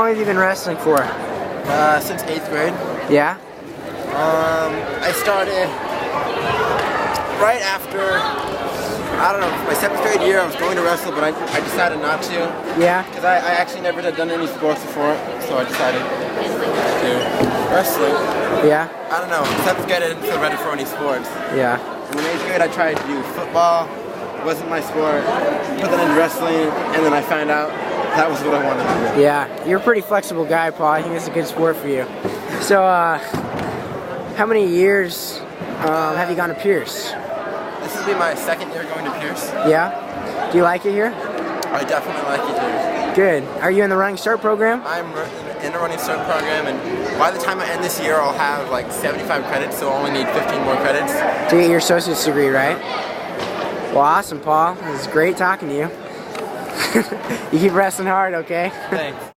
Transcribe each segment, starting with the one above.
long have you been wrestling for? Since 8th grade. Yeah? I started right after, I don't know, my 7th grade year. I was going to wrestle, but I decided not to. Yeah? Because I actually never had done any sports before, so I decided to wrestling. Yeah? I don't know, 7th grade I didn't feel ready for any sports. Yeah. And in 8th grade I tried to do football. It wasn't my sport. Put that into wrestling, and then I found out that was what I wanted to do. Yeah, you're a pretty flexible guy, Paul. I think it's a good sport for you. So, how many years have you gone to Pierce? This will be my 2nd year going to Pierce. Yeah? Do you like it here? I definitely like it here. Good. Are you in the Running Start program? I'm in a Running Start program, and by the time I end this year, I'll have like 75 credits, so I only need 15 more credits. To get your associate's degree, right? Well, awesome, Paul. It was great talking to you. You keep wrestling hard, okay? Thanks.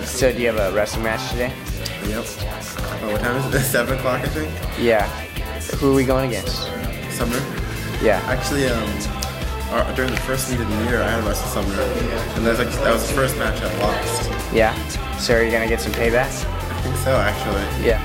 So do you have a wrestling match today? Yep. Oh, what time is it? 7 o'clock, I think? Yeah. Who are we going against? Sumner. Yeah. Actually, during the first meet of the year, I had wrestled Sumner, and that was the first match I lost. Yeah? So are you going to get some payback? I think so, actually. Yeah.